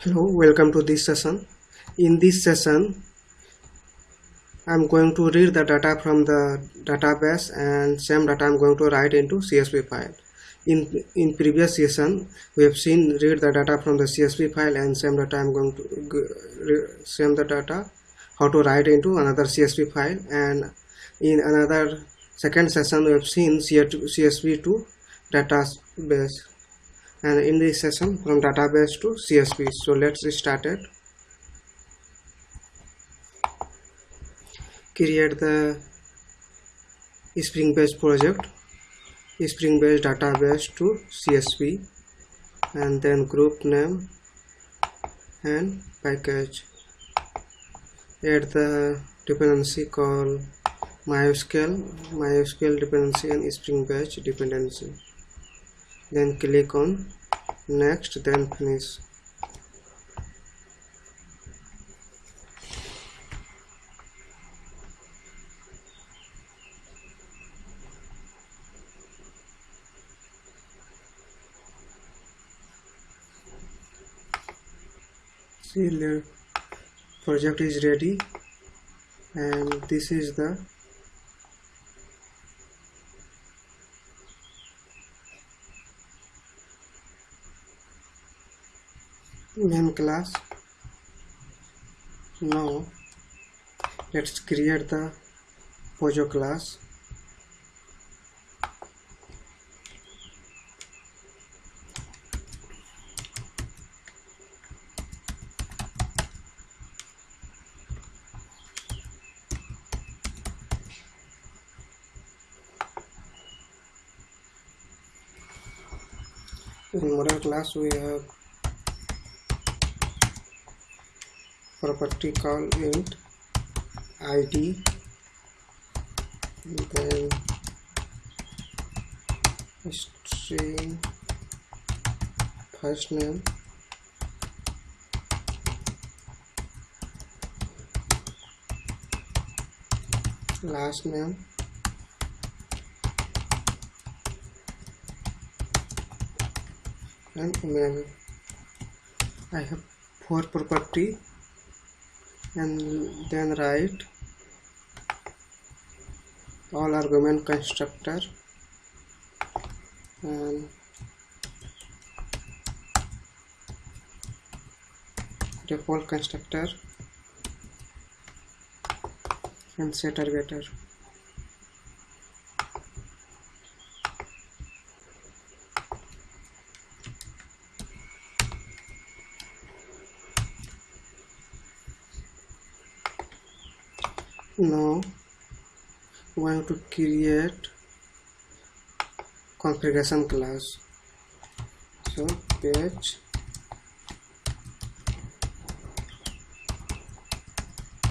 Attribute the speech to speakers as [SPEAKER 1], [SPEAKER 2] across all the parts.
[SPEAKER 1] Hello, welcome to this session. In this session, I'm going to read the data from the database and same data I'm going to write into CSV file. In previous session, we have seen read the data from the CSV file and same data I'm going to same the data how to write into another CSV file, and in another second session we have seen CSV to database, and in this session from database to CSV. So let's start it. Create the Spring based project, Spring based database to CSV, and then group name and package. Add the dependency called MySQL dependency and Spring based dependency. Then click on next, then finish. See, the project is ready, and this is the main class. Now let's create the POJO class. In model class we have property called int id, then string first name, last name, and email. I have 4 property, and then write all argument constructor and default constructor and setter getter. Now we are going to create configuration class. So page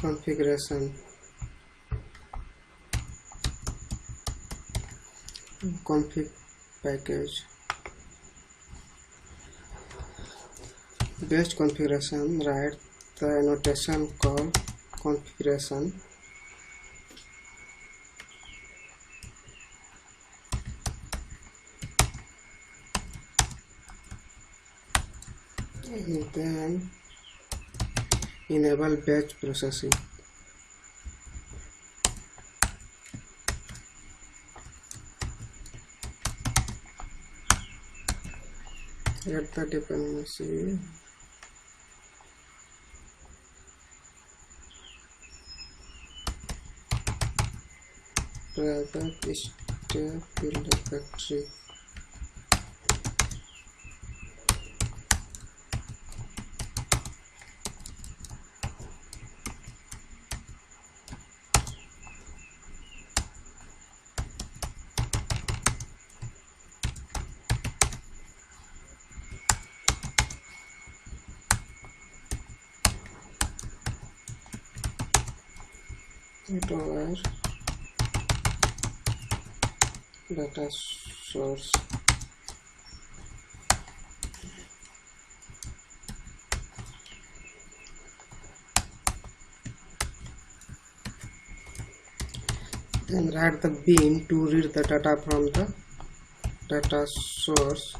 [SPEAKER 1] configuration, config package. Based configuration, write the annotation called configuration. And then enable batch processing. Add the dependency. Private step build a factory. Over data source. Then write the bin to read the data from the data source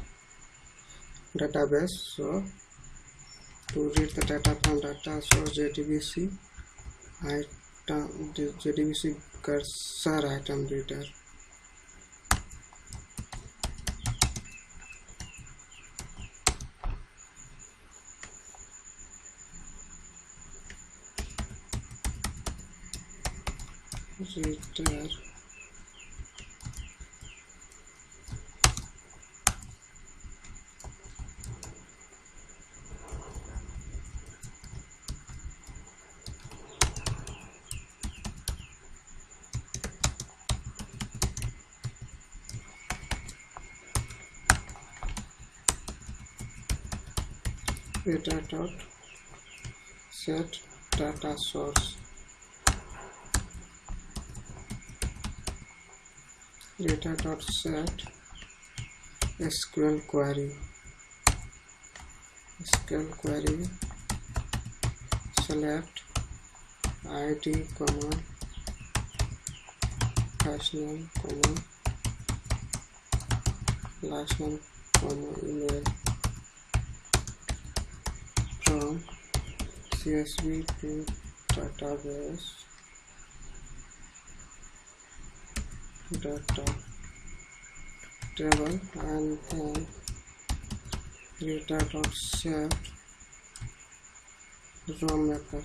[SPEAKER 1] database. So to read the data from data source JDBC item JDBC cursor item reader. Reader reader dot set data source. Reader dot set SQL query. SQL query select ID comma first name comma last name comma email from CSV to database data table, and then data dot set row mapper.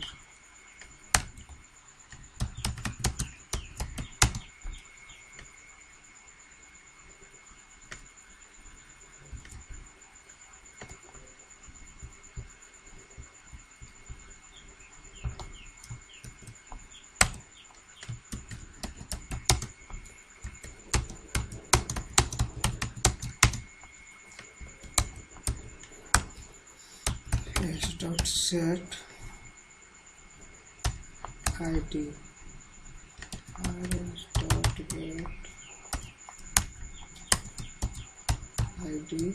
[SPEAKER 1] Dot set ID rs dot get ID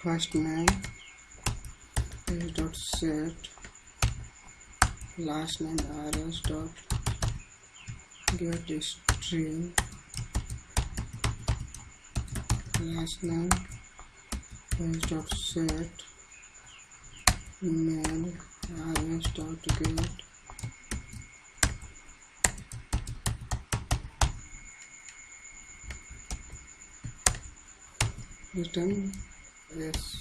[SPEAKER 1] first name is dot set last name rs dot get string last name is dot set email rs dot get return yes.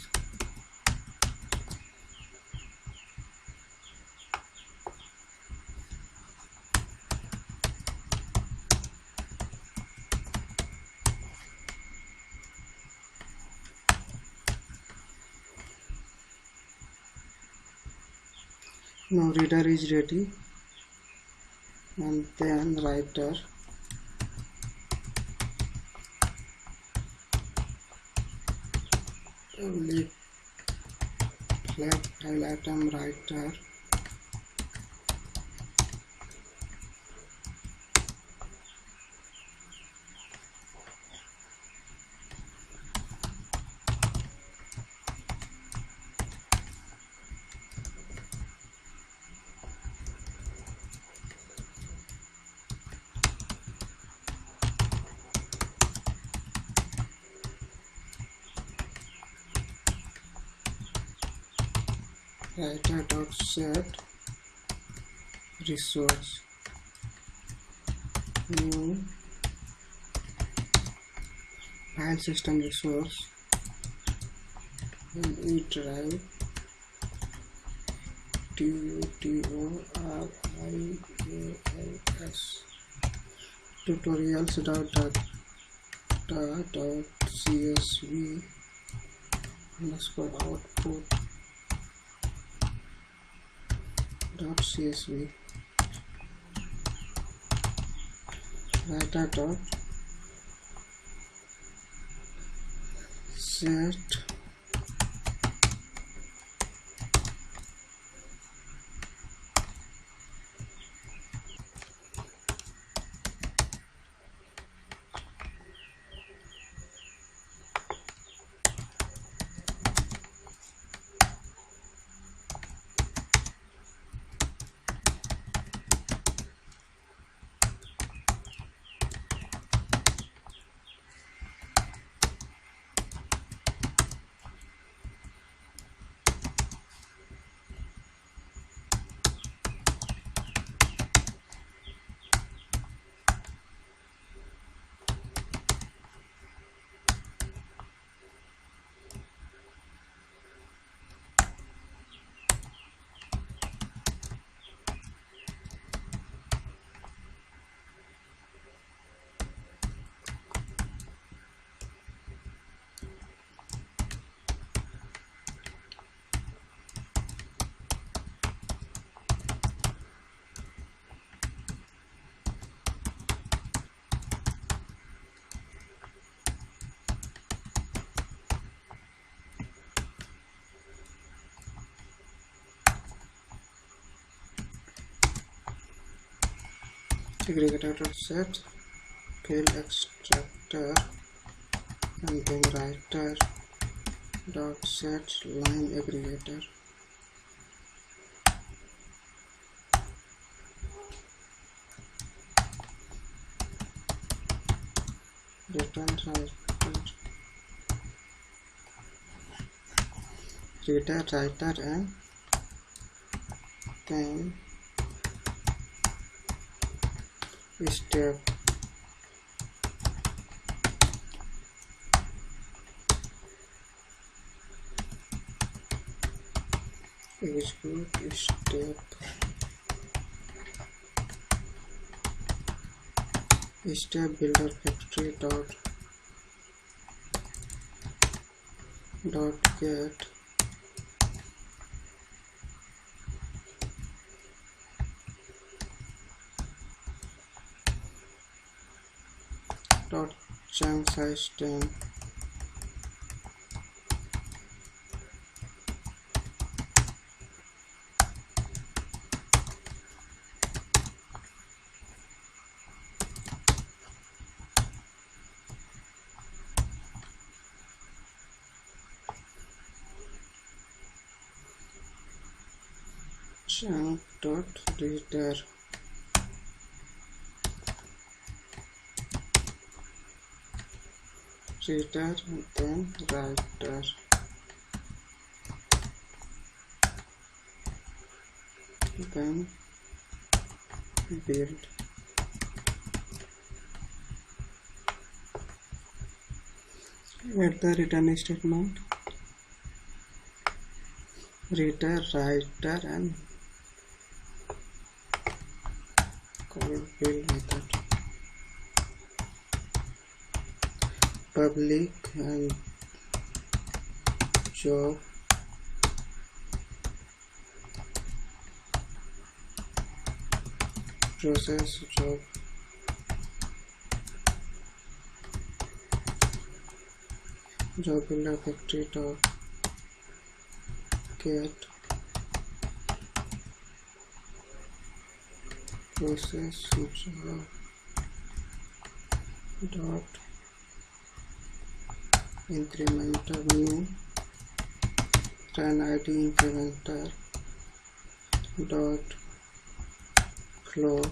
[SPEAKER 1] Now reader is ready, and then writer left file item writer writer dot set resource new file system resource in E drive tutorials tutorials dot CSV underscore output dot CSV writer dot set segregator.set field extractor, and then writer.set line aggregator. Return reader, writer, and then step execute step builder factory dot get dot chunk size 10. Chunk dot reader, and then writer, then build. Add the return statement, reader, writer, and call build method. Public and job process job builder factory dot get process job dot incrementer new run id incrementer dot flow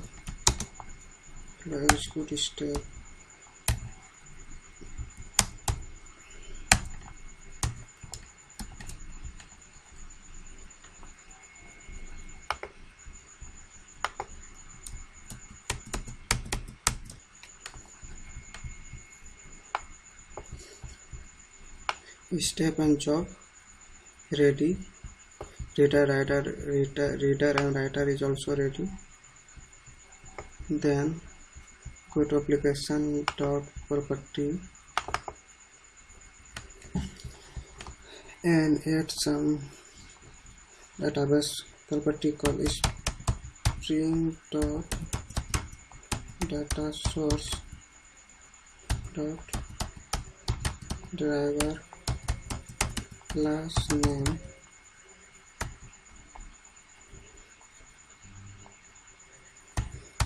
[SPEAKER 1] execute step step and job ready. Reader and writer is also ready. Then go to application dot property and add some database property called string dot data source dot driver class name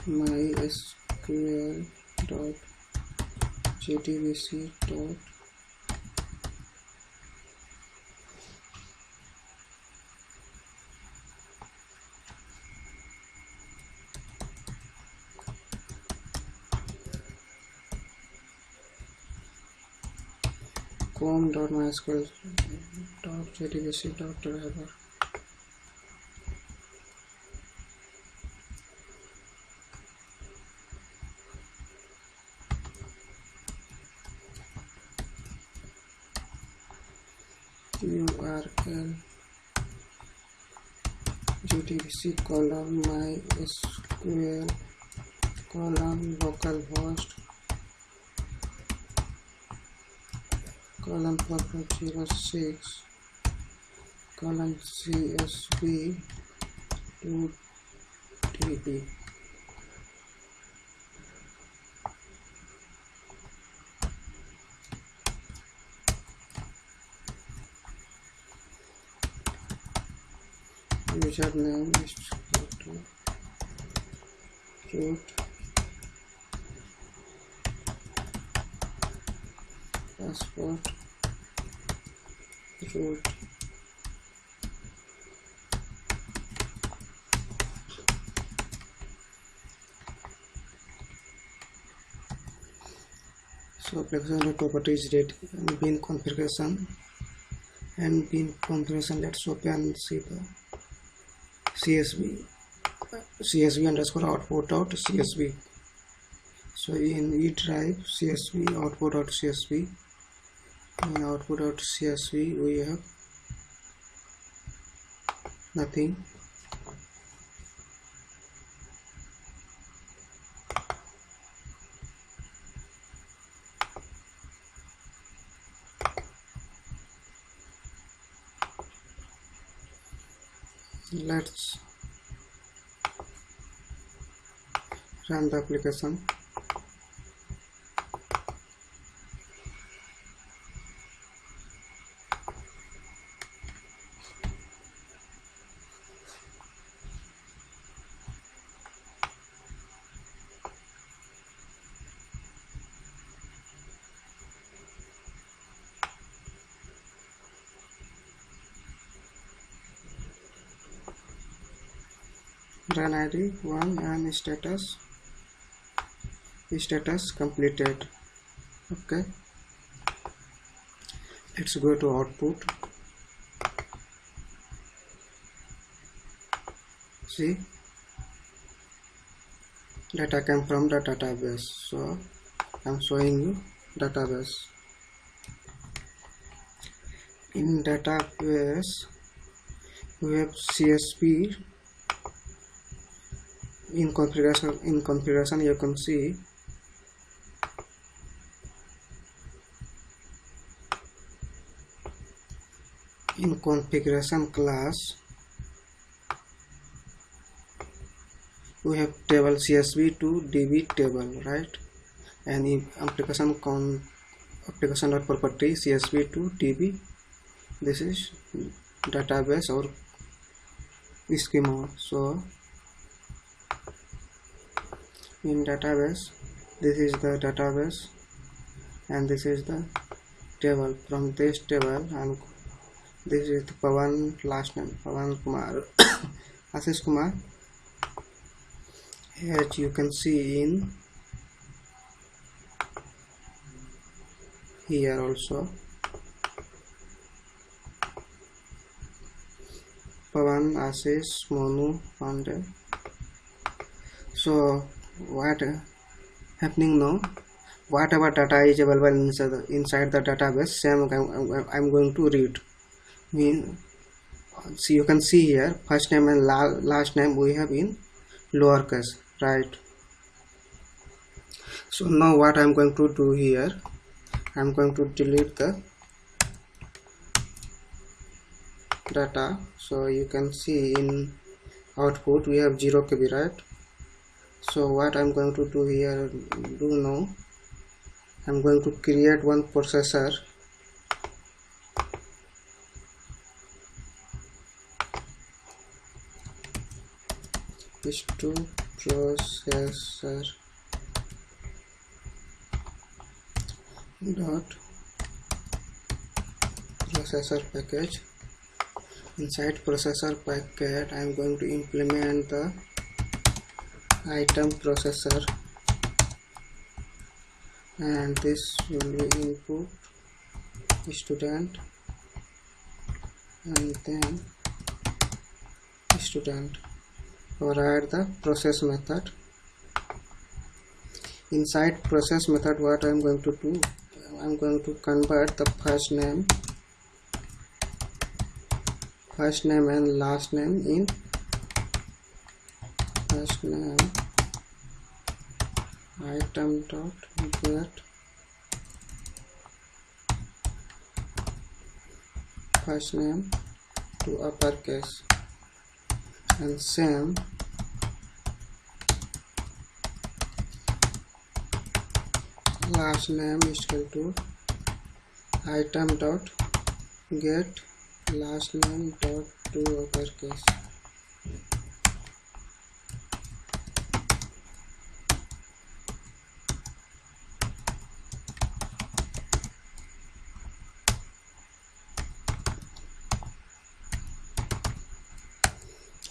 [SPEAKER 1] mysql dot jdbc dot com.mysql dot jdbc dot driver. URL jdbc column mysql column localhost column 4.06 column CSV 2 db. Username is root passport root. So application properties date bin configuration and bin configuration. Let's open and see the CSV underscore output dot CSV. So in E drive CSV output dot CSV, in output dot CSV we have nothing. Let's run the application. Run ID 1 and status completed. Okay, let's go to output. See, data came from the database, so I'm showing you database. In database we have CSV. In configuration you can see in configuration class we have table CSV to DB table, right? And in application dot property CSV to DB, this is database or schema. So in database, this is the database and this is the table. From this table, and this is the Pawan last name, Pawan Kumar Ashish Kumar. As you can see in here also Pawan Ashish Monu Pandey. So what happening now, whatever data is available inside the database, same I'm going to read. So you can see here first name and last name we have in lowercase, right? So now what I'm going to do here, I'm going to delete the data. So you can see in output we have 0 KB, right? So what I'm going to do here, now I'm going to create one processor. Is to processor dot processor package. Inside processor packet I'm going to implement the item processor, and this will be input student and then student. Override the process method. Inside process method what I'm going to do, I'm going to convert the first name and last name in first name item dot get first name to uppercase, and same last name is equal to item dot get last name dot to uppercase.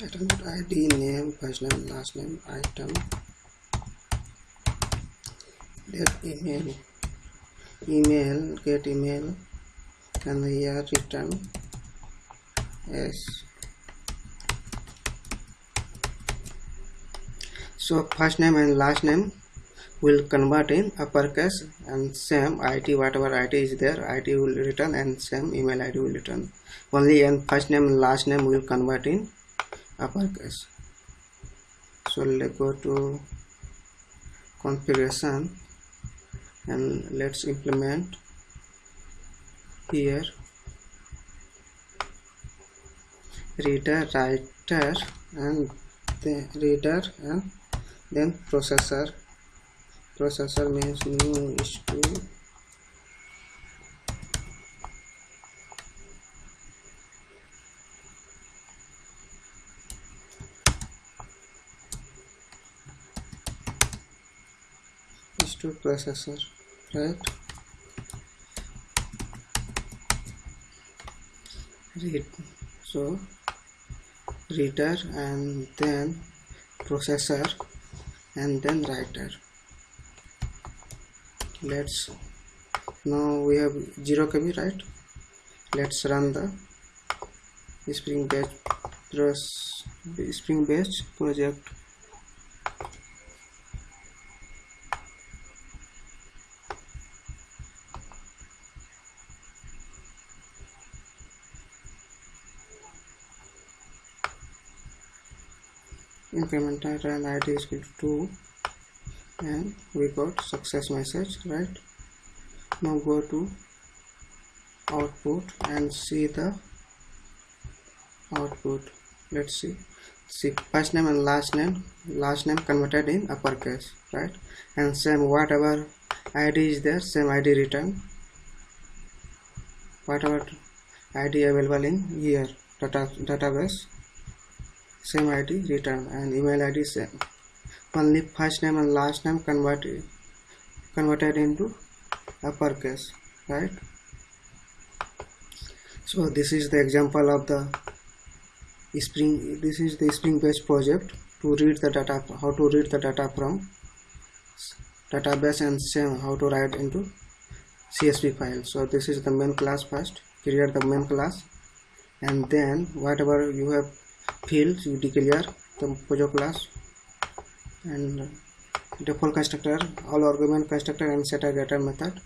[SPEAKER 1] item ID, name, first name, last name, item, get email, get email, and here return yes. So first name and last name will convert in uppercase, and same ID, whatever ID is there, ID will return, and same email ID will return. Only in first name and last name will convert in uppercase. So let's go to configuration and let's implement here reader, writer, and the reader, and then processor. Processor means new is to processor, right? Read, so reader and then processor and then writer. Let's now we have 0 KB, right? Let's run the Spring Batch project. Incremental and ID is equal to 2, and we got success message, right? Now go to output and see the output. Let's see first name and last name converted in uppercase, right? And same whatever ID is there, same ID return, whatever ID available in here database, same ID return, and email ID same. Only first name and last name converted into uppercase, right? So this is the example of the Spring Batch project to read the data, how to read the data from database, and same how to write into CSV file. So this is the main class. First create the main class, and then whatever you have fields you declare the POJO class, and default constructor, all argument constructor, and set a getter method,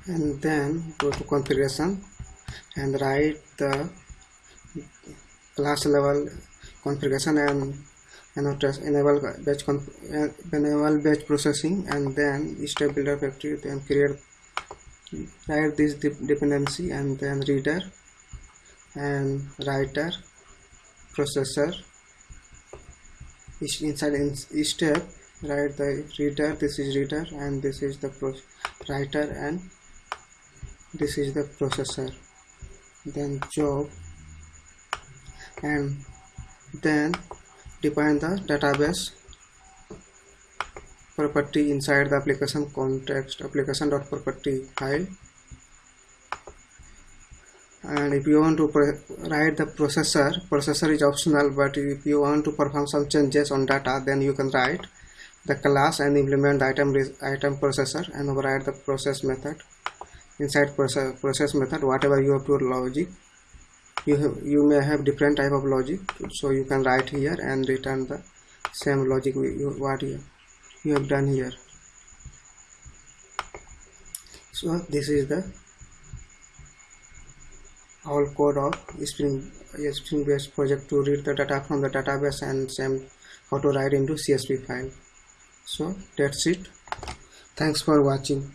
[SPEAKER 1] and then go to configuration and write the class level configuration and enable batch processing, and then step builder factory, then write this dependency, and then reader and writer processor. Inside each step write the reader, this is reader, and this is the writer, and this is the processor. Then job, and then define the database property inside the application context application.property file. And if you want to write the processor is optional, but if you want to perform some changes on data, then you can write the class and implement the item processor and override the process method. Inside process method, whatever you have to logic, you may have different type of logic, so you can write here and return the same logic what you have done here. So this is the whole code of Spring Batch project to read the data from the database, and same how to write into CSV file. So that's it. Thanks for watching.